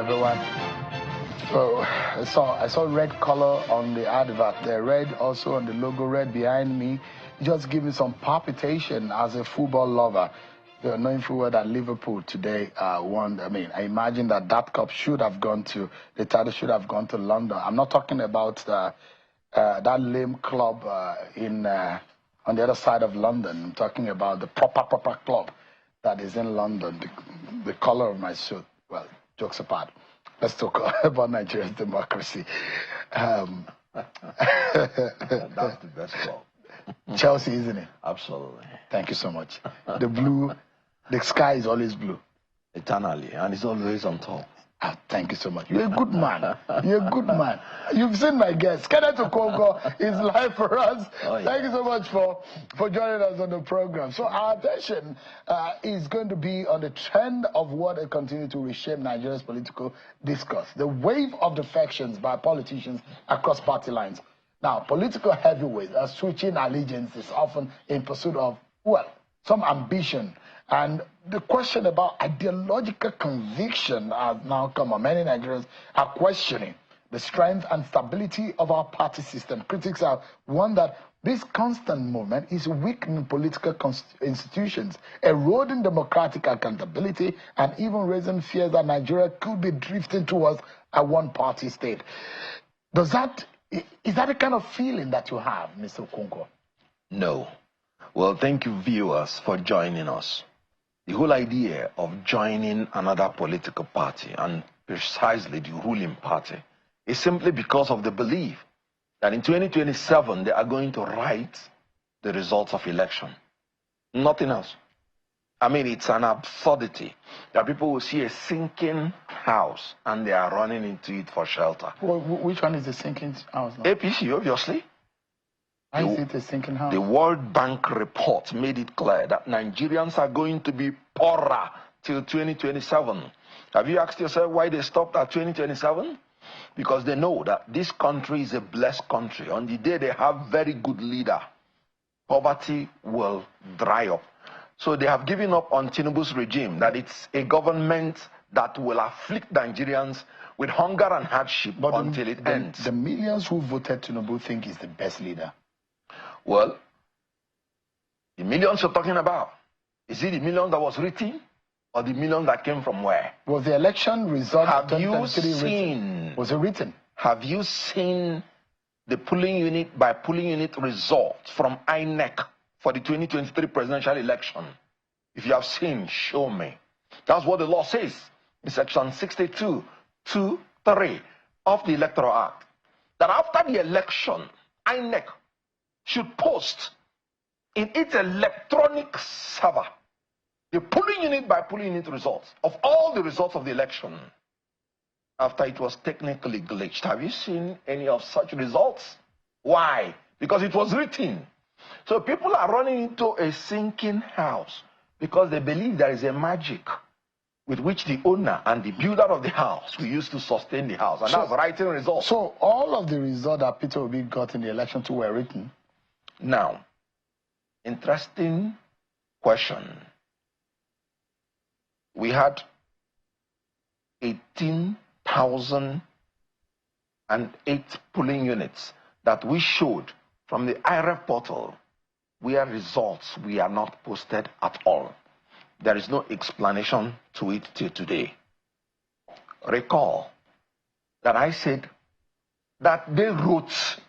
everyone. So I saw red color on the advert there, red also on the logo, red behind me. Just give me some palpitation as a football lover. You're knowing full well that Liverpool today won. I mean, I imagine that cup should have gone to, the title should have gone to London. I'm not talking about that lame club on the other side of London. I'm talking about the proper club that is in London. The color of my suit. Well, jokes apart. Let's talk about Nigeria's democracy. That's the best club. Chelsea, isn't it? Absolutely. Thank you so much. The sky is always blue. Eternally, and it's always on top. Ah, thank you so much. You're a good man. You're a good man. You've seen my guest. Kenneth Okonkwo is live for us. Oh, yeah. Thank you so much for joining us on the program. So our attention is going to be on the trend of what will continue to reshape Nigeria's political discourse. The wave of defections by politicians across party lines. Now, political heavyweights are switching allegiances often in pursuit of, well, some ambition. And the question about ideological conviction has now come up. Many Nigerians are questioning the strength and stability of our party system. Critics have warned that this constant movement is weakening political institutions, eroding democratic accountability, and even raising fears that Nigeria could be drifting towards a one-party state. Is that the kind of feeling that you have, Mr. Okonkwo? No. Well, thank you, viewers, for joining us. The whole idea of joining another political party, and precisely the ruling party, is simply because of the belief that in 2027 they are going to write the results of election. Nothing else. I mean, it's an absurdity that people will see a sinking house and they are running into it for shelter. Well, which one is the sinking house now? APC, obviously. Why is it a sinking house? The World Bank report made it clear that Nigerians are going to be poorer till 2027. Have you asked yourself why they stopped at 2027? Because they know that this country is a blessed country. On the day they have very good leader, poverty will dry up. So they have given up on Tinubu's regime, that it's a government that will afflict Nigerians with hunger and hardship until it ends. The millions who voted Tinubu think he's the best leader. Well, the millions you're talking about, is it the million that was written or the million that came from where? Was the election result have you seen? Was it written? Have you seen the polling unit by polling unit results from INEC for the 2023 presidential election? If you have seen, show me. That's what the law says in section 62(2)(3) of the Electoral Act. That after the election, INEC should post in its electronic server the polling unit by polling unit results of all the results of the election after it was technically glitched. Have you seen any of such results? Why? Because it was written. So people are running into a sinking house because they believe there is a magic with which the owner and the builder of the house will use to sustain the house. And that's writing results. So all of the results that Peter Obi got in the election too were written? Now, interesting question. We had 18,008 polling units that we showed from the IREF portal where results were not posted at all. There is no explanation to it till today. Recall that I said that they wrote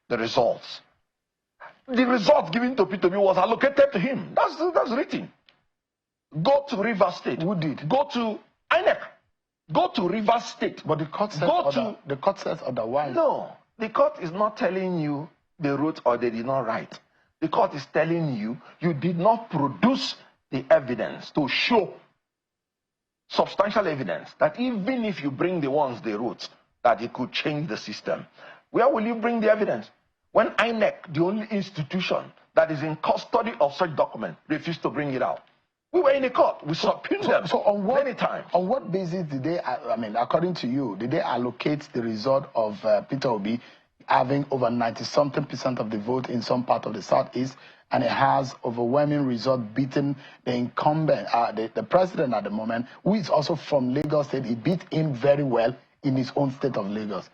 the results. The result given to Peter Obi was allocated to him. That's written. Go to Rivers State. Who did? Go to INEC. Go to Rivers State. But the court says the court says otherwise. No, the court is not telling you they wrote or they did not write. The court is telling you you did not produce the evidence to show substantial evidence that even if you bring the ones they wrote, that it could change the system. Where will you bring the evidence? When INEC, the only institution that is in custody of such document, refused to bring it out. We were in the court. We subpoenaed them many times. On what basis did they, I mean, according to you, did they allocate the result of Peter Obi having over 90-something% of the vote in some part of the Southeast and it has overwhelming result beating the incumbent, the president at the moment, who is also from Lagos State. He beat him very well in his own state of Lagos.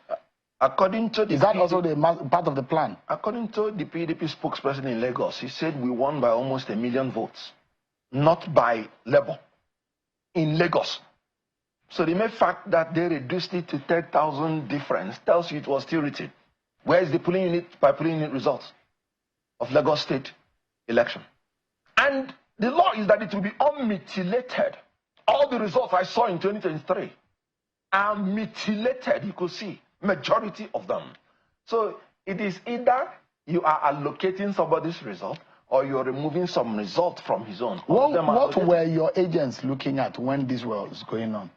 According to the is that also the part of the plan? According to the PDP spokesperson in Lagos, he said we won by almost 1 million votes, not by Labour, in Lagos. So the mere fact that they reduced it to 10,000 difference tells you it was still written. Where is the polling unit by polling unit results of Lagos State election? And the law is that it will be unmutilated. All the results I saw in 2023 are mutilated, you could see. Majority of them. So it is either you are allocating somebody's result or you're removing some result from his own. What were your agents looking at when this was going on?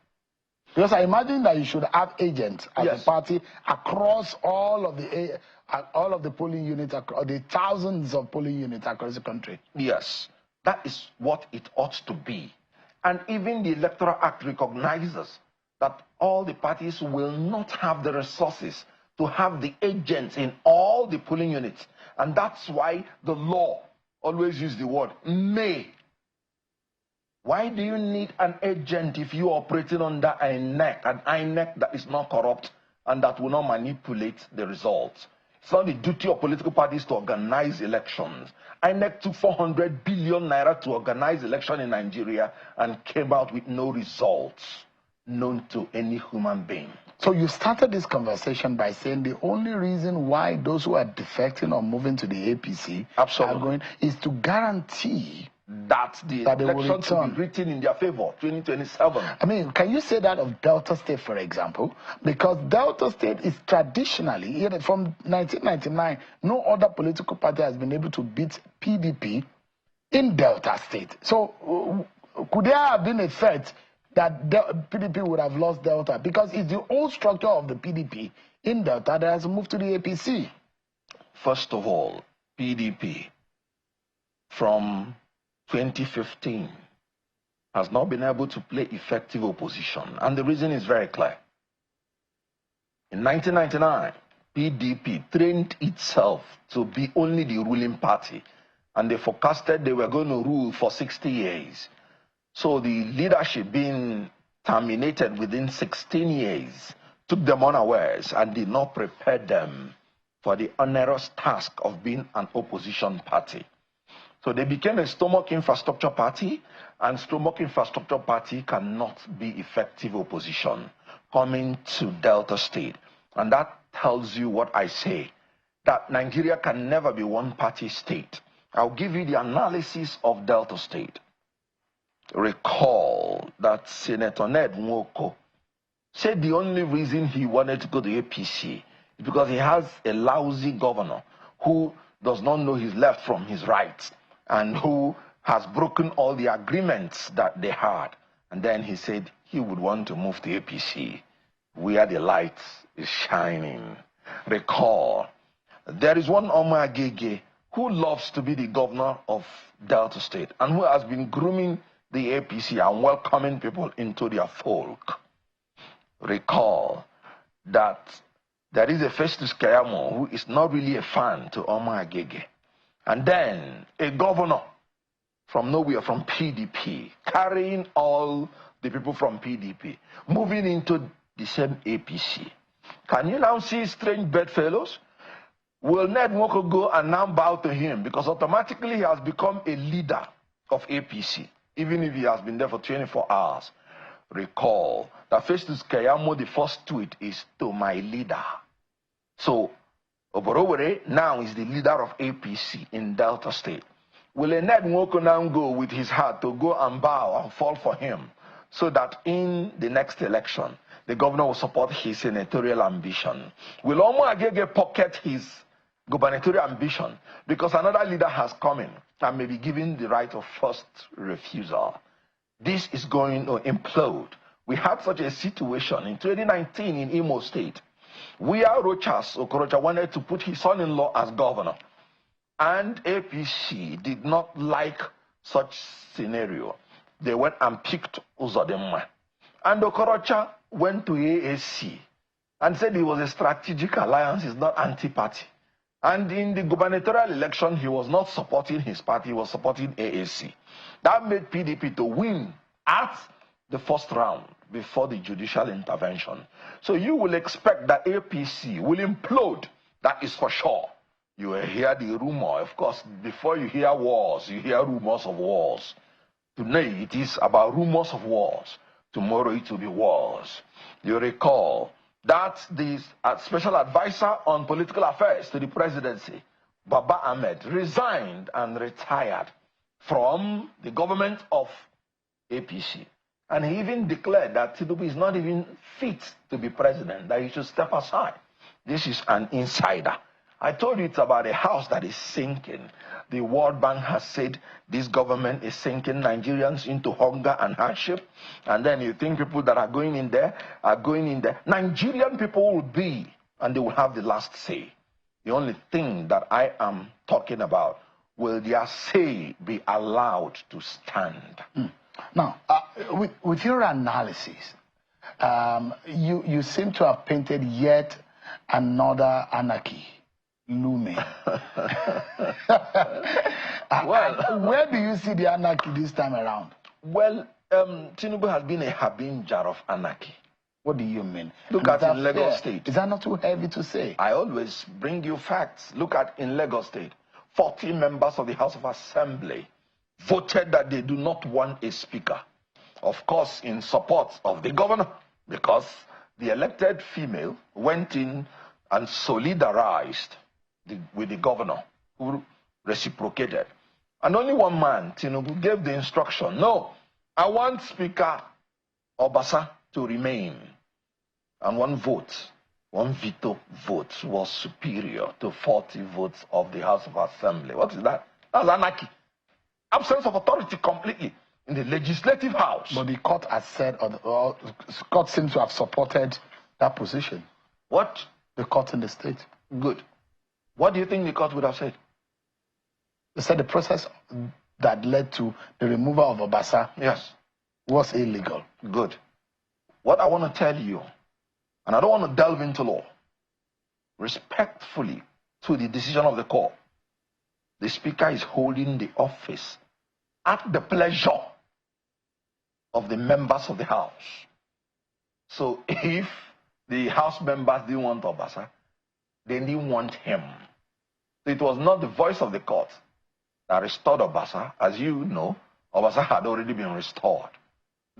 Because I imagine that you should have agents as a party across all of the polling units, the thousands of polling units across the country. Yes, that is what it ought to be. And even the Electoral Act recognizes that all the parties will not have the resources to have the agents in all the polling units. And that's why the law always uses the word may. Why do you need an agent if you are operating under an INEC that is not corrupt and that will not manipulate the results? It's not the duty of political parties to organize elections. INEC took 400 billion naira to organize election in Nigeria and came out with no results known to any human being. So you started this conversation by saying the only reason why those who are defecting or moving to the APC are going is to guarantee that the election will be written in their favor, 2027. I mean, can you say that of Delta State, for example? Because Delta State is traditionally, from 1999, no other political party has been able to beat PDP in Delta State. So could there have been a threat that PDP would have lost Delta? Because it's the old structure of the PDP in Delta that has moved to the APC. First of all, PDP from 2015 has not been able to play effective opposition. And the reason is very clear. In 1999, PDP trained itself to be only the ruling party. And they forecasted they were going to rule for 60 years. So the leadership being terminated within 16 years took them unawares and did not prepare them for the onerous task of being an opposition party. So they became a stomach infrastructure party, and stomach infrastructure party cannot be effective opposition coming to Delta State. And that tells you what I say, that Nigeria can never be one-party state. I'll give you the analysis of Delta State. Recall that Senator Ned Nwoko said the only reason he wanted to go to APC is because he has a lousy governor who does not know his left from his right and who has broken all the agreements that they had. And then he said he would want to move to APC where the light is shining. Recall, there is one Omar Agege who loves to be the governor of Delta State and who has been grooming the APC and welcoming people into their fold. Recall that there is a Festus Keyamo who is not really a fan to Omar Agege. And then a governor from nowhere, from PDP, carrying all the people from PDP, moving into the same APC. Can you now see strange bedfellows? Will Ned Nwoko go and now bow to him? Because automatically he has become a leader of APC, even if he has been there for 24 hours. Recall that Festus Keyamo, the first tweet is to my leader. So, Oborowere now is the leader of APC in Delta State. Will Ned Nwoko now go with his heart to go and bow and fall for him so that in the next election, the governor will support his senatorial ambition? Will Omo Agege pocket his gubernatorial ambition because another leader has come in and may be given the right of first refusal? This is going to implode. We had such a situation in 2019 in Imo State, where Rochas Okorocha wanted to put his son-in-law as governor. And APC did not like such scenario. They went and picked Uzodinma. And Okorocha went to AAC and said it was a strategic alliance, it's not anti-party. And in the gubernatorial election, he was not supporting his party, he was supporting AAC. That made PDP to win at the first round before the judicial intervention. So you will expect that APC will implode. That is for sure. You will hear the rumor. Of course, before you hear wars, you hear rumors of wars. Today, it is about rumors of wars. Tomorrow, it will be wars. You recall that the special advisor on political affairs to the presidency, Baba Ahmed, resigned and retired from the government of APC. And he even declared that Tinubu is not even fit to be president, that he should step aside. This is an insider. I told you it's about a house that is sinking. The World Bank has said this government is sinking Nigerians into hunger and hardship. And then you think people that are going in there are going in there. Nigerian people will be, and they will have the last say. The only thing that I am talking about, will their say be allowed to stand? Now, with your analysis, you seem to have painted yet another anarchy looming. Well, where do you see the anarchy this time around? Well, Tinubu has been a harbinger of anarchy. What do you mean? Look at in Lagos State. Is that not too heavy to say? I always bring you facts. Look at in Lagos State. 40 members of the House of Assembly voted that they do not want a speaker. Of course, in support of the governor, because the elected female went in and solidarized with the governor, who reciprocated. And only one man, Tinubu, gave the instruction, no, I want Speaker Obasa to remain. And one vote, one veto vote was superior to 40 votes of the House of Assembly. What is that? That's anarchy. Absence of authority completely in the legislative house. But the court has said, or the court seems to have supported that position. What? The court in the state. Good. What do you think the court would have said? They said the process that led to the removal of Obasa, yes, was illegal. Good. What I want to tell you, and I don't want to delve into law, respectfully to the decision of the court, the speaker is holding the office at the pleasure of the members of the house. So if the house members didn't want Obasa, they didn't want him. So it was not the voice of the court that restored Obasa. As you know, Obasa had already been restored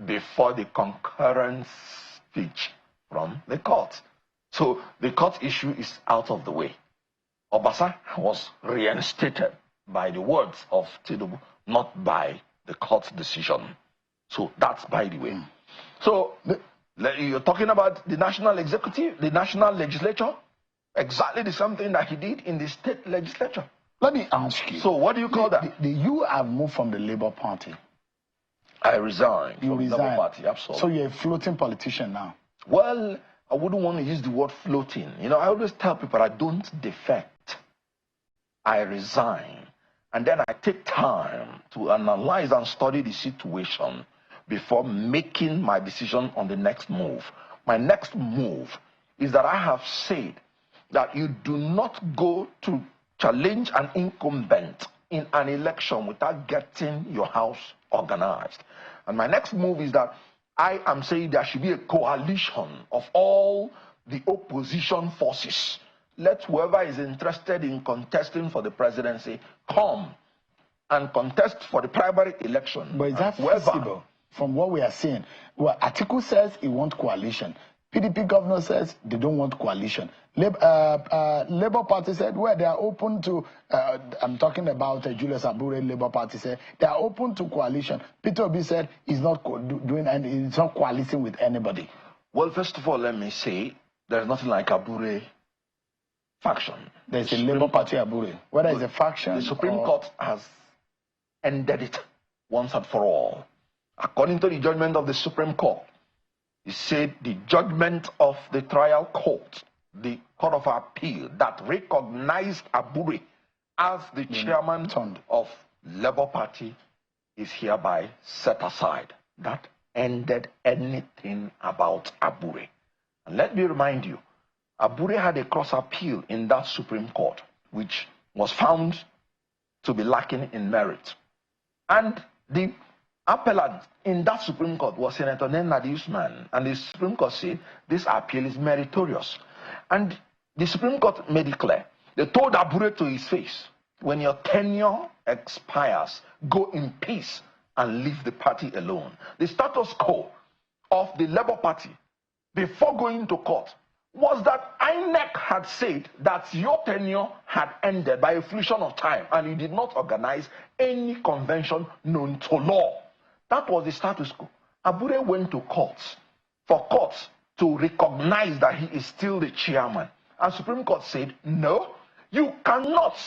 before the concurrent speech from the court. So the court issue is out of the way. Obasa was reinstated by the words of Tinubu, not by the court's decision. So that's by the way. So you're talking about the national executive, the national legislature, exactly the same thing that he did in the state legislature. Let me ask you. So what do you call that? You have moved from the Labour Party. I resigned from the Labour Party, absolutely. So you're a floating politician now. Well, I wouldn't want to use the word floating. You know, I always tell people I don't defect. I resign. And then I take time to analyze and study the situation before making my decision on the next move. My next move is that I have said that you do not go to challenge an incumbent in an election without getting your house organized. And my next move is that I am saying there should be a coalition of all the opposition forces. Let whoever is interested in contesting for the presidency come and contest for the primary election. But is that feasible from what we are seeing? Well, Atiku says he wants coalition. PDP governor says they don't want coalition. Labour Party said, well, they are open to, I'm talking about Julius Abure, Labour Party said, they are open to coalition. Peter Obi said he's not doing and he's not coaliting with anybody. Well, first of all, let me say, there's nothing like Abure faction. There's a Labour Party Abure. Whether it's a faction. The Supreme Court has ended it once and for all. According to the judgment of the Supreme Court, it said the judgment of the trial court, the Court of Appeal, that recognized Abure as the chairman of Labour Party is hereby set aside. That ended anything about Abure. And let me remind you, Abure had a cross appeal in that Supreme Court which was found to be lacking in merit. And the appellant in that Supreme Court was Senator Nenadi Usman, and the Supreme Court said this appeal is meritorious. And the Supreme Court made it clear. They told Abure to his face, when your tenure expires, go in peace and leave the party alone. The status quo of the Labour Party before going to court was that INEC had said that your tenure had ended by a fraction of time and you did not organize any convention known to law. That was the status quo. Abure went to courts for courts to recognize that he is still the chairman. And Supreme Court said, no, you cannot,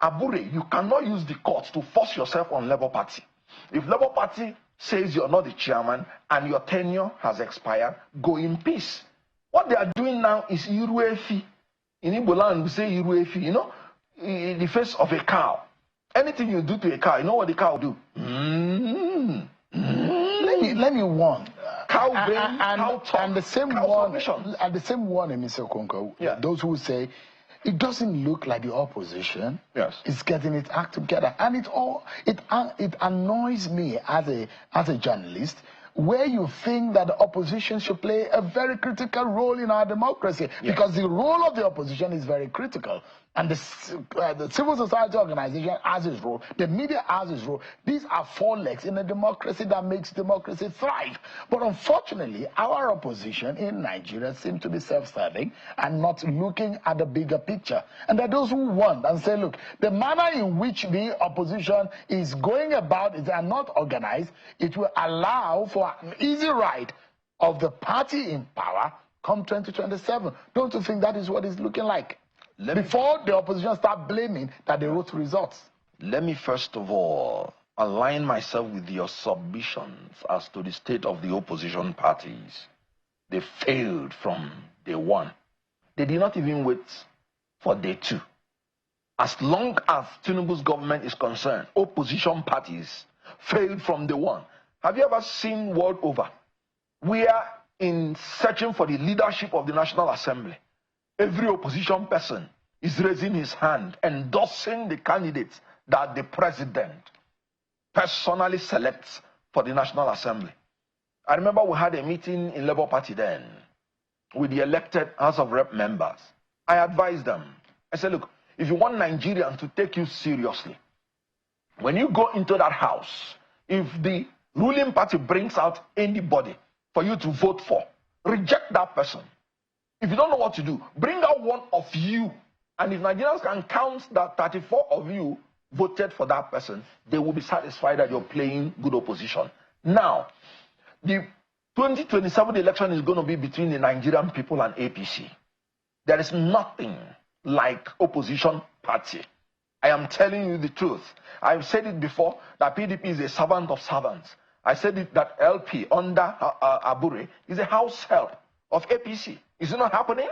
Abure, you cannot use the courts to force yourself on Labour Party. If Labour Party says you're not the chairman and your tenure has expired, go in peace. What they are doing now is Iruefi. In Igbo land, we say Iruefi, you know, in the face of a cow. Anything you do to a cow, you know what the cow will do? Let me warn. Cow brain, cow talk, and the same one, and the same one, Mr. Okonkwo, yeah. Those who say it doesn't look like the opposition is getting its act together, and it annoys me as a journalist, where you think that the opposition should play a very critical role in our democracy, because the role of the opposition is very critical. And the civil society organization has its role, the media has its role. These are four legs in a democracy that makes democracy thrive. But unfortunately, our opposition in Nigeria seems to be self-serving and not looking at the bigger picture. And there are those who want and say, look, the manner in which the opposition is going about it and not organized, it will allow for an easy ride of the party in power come 2027. Don't you think that is what it's looking like? Before the opposition start blaming that they wrote results. Let me first of all align myself with your submissions as to the state of the opposition parties. They failed from day one. They did not even wait for day two. As long as Tinubu's government is concerned, opposition parties failed from day one. Have you ever seen world over, where in searching for the leadership of the National Assembly, every opposition person is raising his hand, endorsing the candidates that the president personally selects for the National Assembly? I remember we had a meeting in Labour Party then with the elected House of Rep members. I advised them. I said, look, if you want Nigerians to take you seriously, when you go into that house, if the ruling party brings out anybody for you to vote for, reject that person. If you don't know what to do, bring out one of you. And if Nigerians can count that 34 of you voted for that person, they will be satisfied that you're playing good opposition. Now, the 2027 election is going to be between the Nigerian people and APC. There is nothing like opposition party. I am telling you the truth. I've said it before that PDP is a servant of servants. I said it that LP under Abure is a house help of APC. Is it not happening?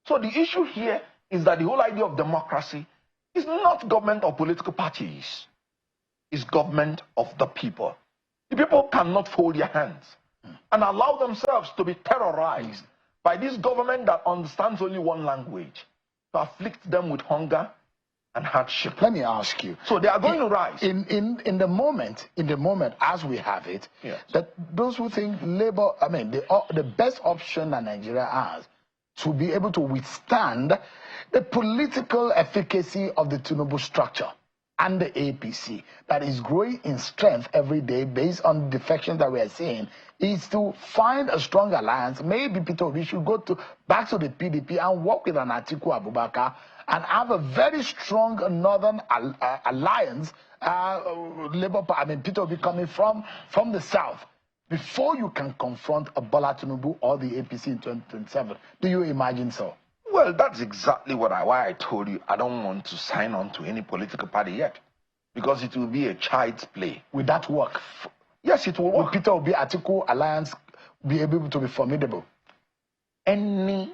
So the issue here is that the whole idea of democracy is not government of political parties. It's government of the people. The people cannot fold their hands and allow themselves to be terrorized by this government that understands only one language, to afflict them with hunger and hardship. Let me ask you. So they are going to rise. In the moment as we have it, that those who think Labour, the best option that Nigeria has to be able to withstand the political efficacy of the Tinubu structure and the APC that is growing in strength every day based on the defections that we are seeing, is to find a strong alliance. Maybe Peter Obi should go back to the PDP and work with an Atiku Abubakar and have a very strong northern alliance. Peter Obi coming from the south, before you can confront a Bola Tinubu or the APC in 2027. Do you imagine so? Well, that's exactly why I told you I don't want to sign on to any political party yet, because it will be a child's play. Will that work? Yes, it will work. Will Peter Obi Atiku alliance be able to be formidable? Nelson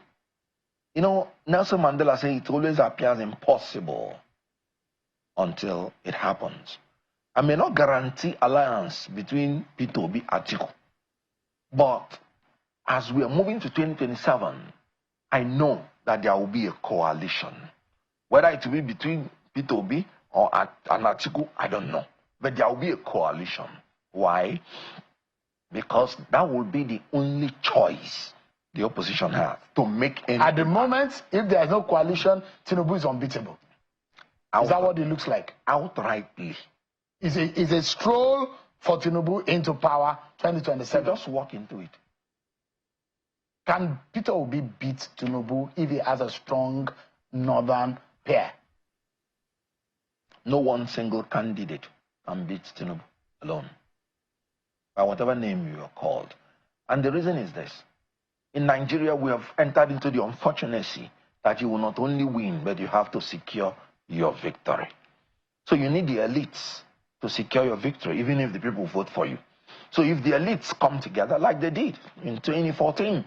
Mandela said it always appears impossible until it happens. I may not guarantee alliance between Peter Obi and Atiku, but as we are moving to 2027, I know that there will be a coalition Whether it will be between Peter Obi or Atiku, I don't know. But there will be a coalition. Why? Because that will be the only choice the opposition has to make any. At the moment, if there is no coalition, Tinubu is unbeatable. Is that what it looks like? Outrightly. Is a stroll for Tinubu into power 2027? Just walk into it. Can Peter Obi beat Tinubu if he has a strong northern pair? No one single candidate can beat Tinubu alone, by whatever name you are called. And the reason is this. In Nigeria, we have entered into the unfortunacy that you will not only win, but you have to secure your victory. So you need the elites to secure your victory, even if the people vote for you. So if the elites come together like they did in 2014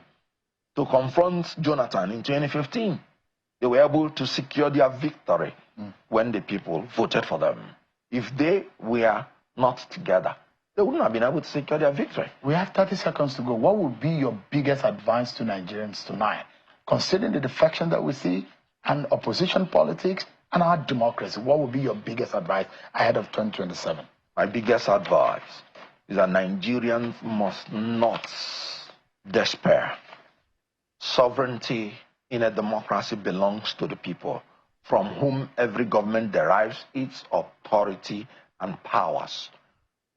to confront Jonathan in 2015, they were able to secure their victory when the people voted for them. If they were not together, they wouldn't have been able to secure their victory. We have 30 seconds to go. What would be your biggest advice to Nigerians tonight, considering the defection that we see and opposition politics and our democracy? What would be your biggest advice ahead of 2027? My biggest advice is that Nigerians must not despair. Sovereignty in a democracy belongs to the people, from whom every government derives its authority and powers.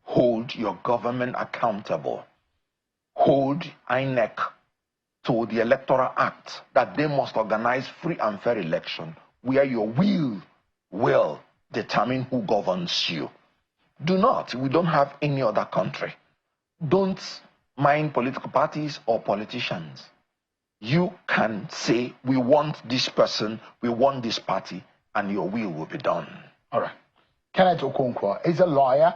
Hold your government accountable. Hold INEC to the Electoral Act that they must organize free and fair election where your will determine who governs you. Do not. We don't have any other country. Don't mind political parties or politicians. You can say, we want this person, we want this party, and your will be done. All right. Kenneth Okonkwo is a lawyer,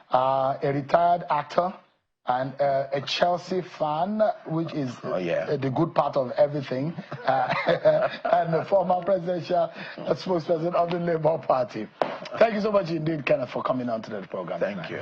a retired actor, and a Chelsea fan, which is the good part of everything, and the former presidential spokesperson of the Labour Party. Thank you so much indeed, Kenneth, for coming on to the program. Thank you.